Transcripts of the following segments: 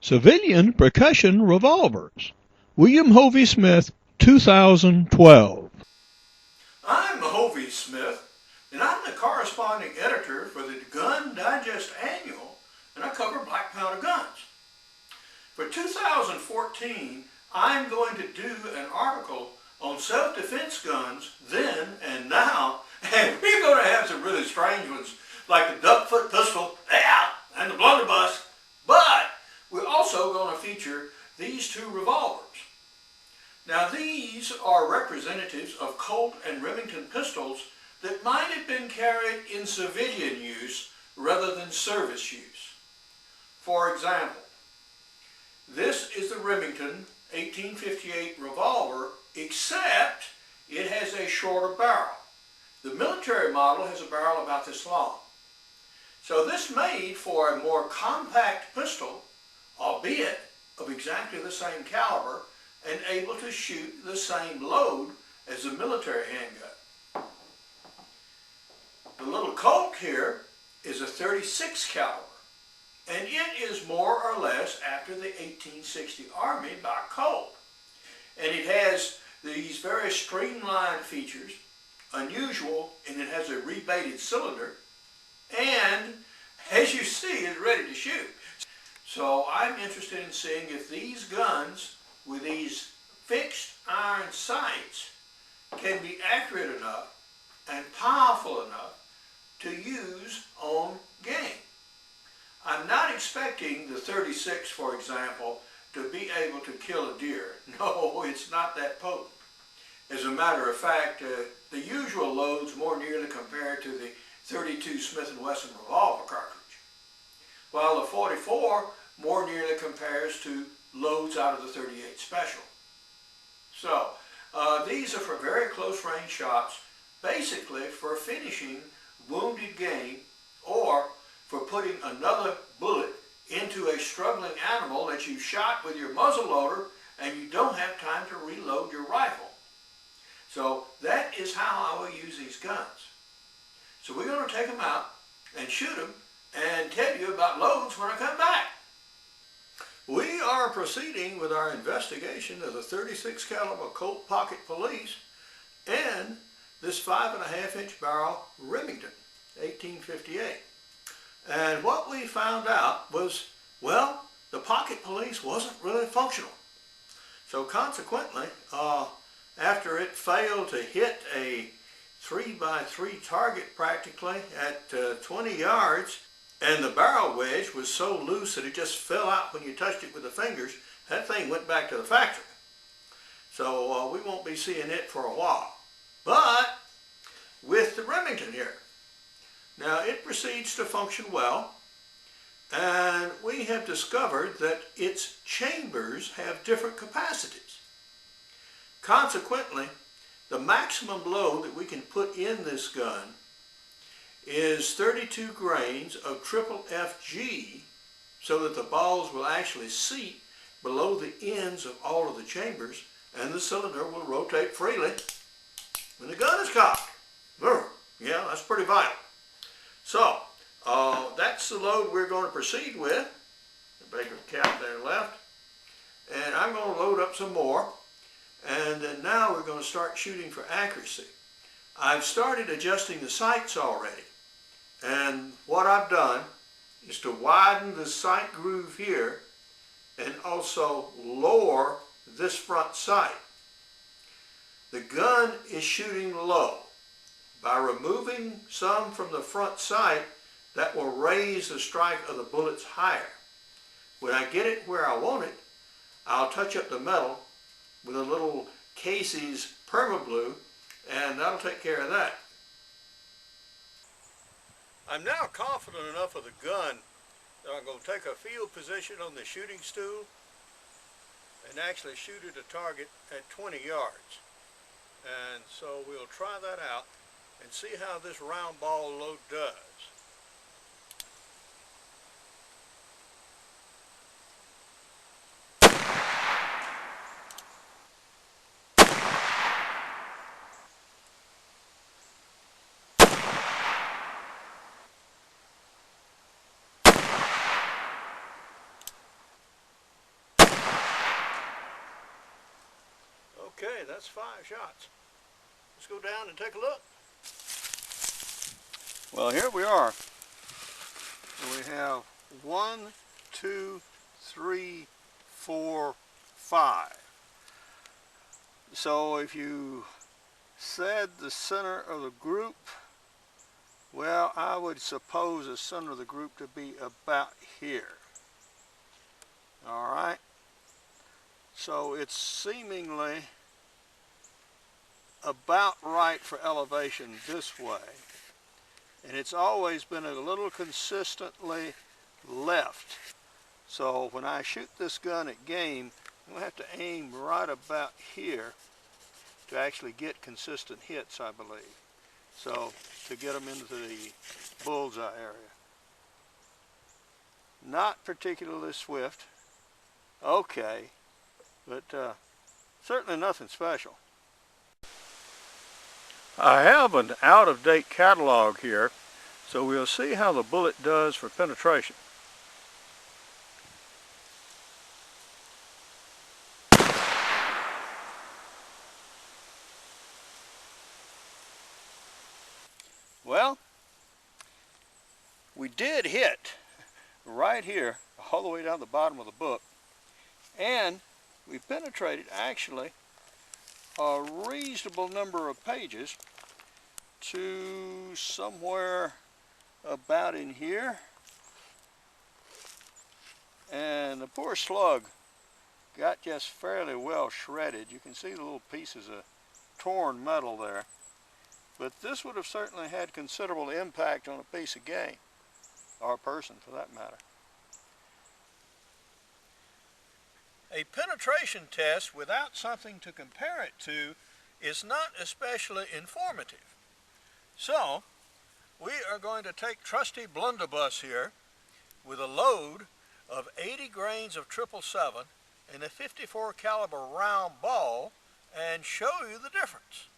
Civilian Percussion Revolvers. William Hovey Smith, 2012. I'm Hovey Smith, and I'm the corresponding editor for the Gun Digest Annual, and I cover black powder guns. For 2014, I'm going to do an article on self-defense guns then and now, and we're going to have some really strange ones like the duck-foot pistol, yeah, and the blunderbuss, but we're also going to feature these two revolvers. Now these are representatives of Colt and Remington pistols that might have been carried in civilian use rather than service use. For example, this is the Remington 1858 revolver, except it has a shorter barrel. The military model has a barrel about this long. So this made for a more compact pistol, albeit of exactly the same caliber, and able to shoot the same load as the military handgun. The little Colt here is a .36 caliber, and it is more or less after the 1860 Army by Colt. And it has these very streamlined features, unusual, and it has a rebaited cylinder, and as you see, is ready to shoot. So I'm interested in seeing if these guns with these fixed iron sights can be accurate enough and powerful enough to use on game. I'm not expecting the .36, for example, to be able to kill a deer. No, it's not that potent. As a matter of fact, the usual loads more nearly compare to the .32 Smith & Wesson revolver cartridge, while the .44 more nearly compares to loads out of the .38 Special. So these are for very close range shots, basically for finishing wounded game or for putting another bullet into a struggling animal that you shot with your muzzle loader and you don't have time to reload your rifle. So that is how I will use these guns. So we're going to take them out and shoot them and tell you about loads when I come back. We are proceeding with our investigation of the .36 caliber Colt Pocket Police and this 5.5-inch barrel Remington 1858. And what we found out was, well, the Pocket Police wasn't really functional. So consequently, after it failed to hit a 3x3 target practically at 20 yards, and the barrel wedge was so loose that it just fell out when you touched it with the fingers, that thing went back to the factory. So we won't be seeing it for a while. But with the Remington here, now it proceeds to function well, and we have discovered that its chambers have different capacities. Consequently, the maximum load that we can put in this gun is 32 grains of triple FG, so that the balls will actually seat below the ends of all of the chambers, and the cylinder will rotate freely when the gun is cocked. Yeah, that's pretty vital. So that's the load we're going to proceed with. The bigger cap there left, and I'm going to load up some more, and then now we're going to start shooting for accuracy. I've started adjusting the sights already. And what I've done is to widen the sight groove here and also lower this front sight. The gun is shooting low. By removing some from the front sight, that will raise the strike of the bullets higher. When I get it where I want it, I'll touch up the metal with a little Casey's Permablue, and that'll take care of that. I'm now confident enough of the gun that I'm going to take a field position on the shooting stool and actually shoot at a target at 20 yards. And so we'll try that out and see how this round ball load does. Okay, that's 5 shots. Let's go down and take a look. Well, here we are. We have 1, 2, 3, 4, 5. So if you said the center of the group, well, I would suppose the center of the group to be about here. All right. So it's seemingly about right for elevation this way. And it's always been a little consistently left. So when I shoot this gun at game, I'm going to have to aim right about here to actually get consistent hits, I believe. So to get them into the bullseye area. Not particularly swift. Okay. But certainly nothing special. I have an out-of-date catalog here, so we'll see how the bullet does for penetration. Well, we did hit right here, all the way down the bottom of the book, and we penetrated actually a reasonable number of pages to somewhere about in here. And the poor slug got just fairly well shredded. You can see the little pieces of torn metal there. But this would have certainly had considerable impact on a piece of game, or a person for that matter. A penetration test without something to compare it to is not especially informative. So, we are going to take trusty blunderbuss here with a load of 80 grains of 777 and a 54 caliber round ball and show you the difference.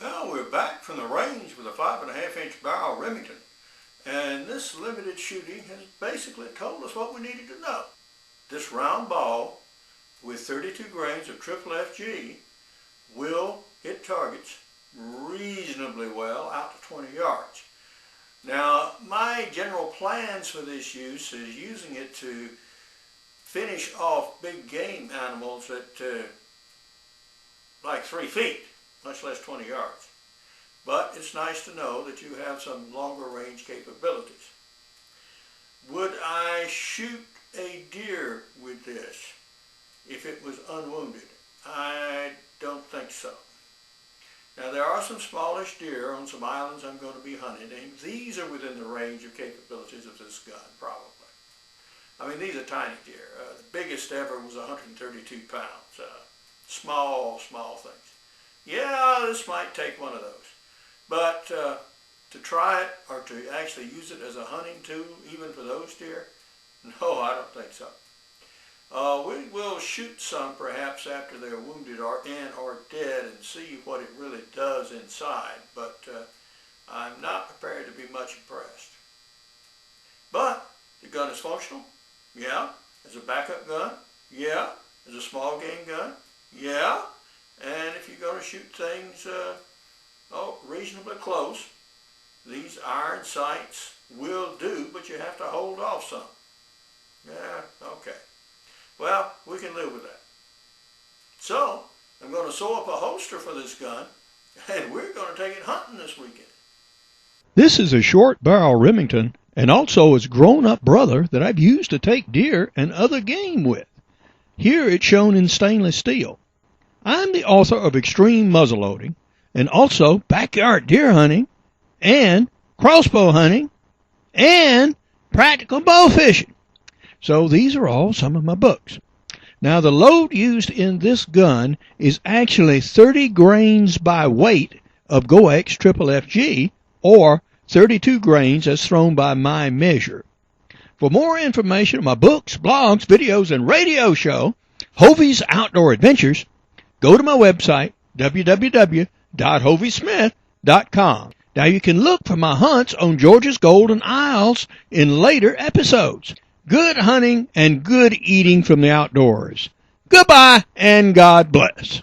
Well, we're back from the range with a 5.5-inch barrel Remington, and this limited shooting has basically told us what we needed to know. This round ball with 32 grains of FFG will hit targets reasonably well out to 20 yards. Now, my general plans for this use is using it to finish off big game animals at like 3 feet. Much less 20 yards. But it's nice to know that you have some longer range capabilities. Would I shoot a deer with this if it was unwounded? I don't think so. Now there are some smallish deer on some islands I'm going to be hunting, and these are within the range of capabilities of this gun, probably. I mean, these are tiny deer. The biggest ever was 132 pounds. Small things. Yeah, this might take one of those. But to try it or to actually use it as a hunting tool, even for those deer, no, I don't think so. We will shoot some perhaps after they're wounded or dead and see what it really does inside, but I'm not prepared to be much impressed. But the gun is functional, yeah. As a backup gun, yeah. As a small game gun, yeah. And if you're going to shoot things reasonably close, these iron sights will do, but you have to hold off some. Yeah, okay. Well, we can live with that. So, I'm going to sew up a holster for this gun, and we're going to take it hunting this weekend. This is a short barrel Remington, and also its grown-up brother that I've used to take deer and other game with. Here it's shown in stainless steel. I'm the author of Extreme Muzzleloading, and also Backyard Deer Hunting, and Crossbow Hunting, and Practical Bow Fishing. So these are all some of my books. Now the load used in this gun is actually 30 grains by weight of Goex FFG, or 32 grains as thrown by my measure. For more information on my books, blogs, videos, and radio show, Hovey's Outdoor Adventures, go to my website, www.hovey.com. www.hoviesmith.com. Now you can look for my hunts on Georgia's Golden Isles in later episodes. Good hunting and good eating from the outdoors. Goodbye and God bless.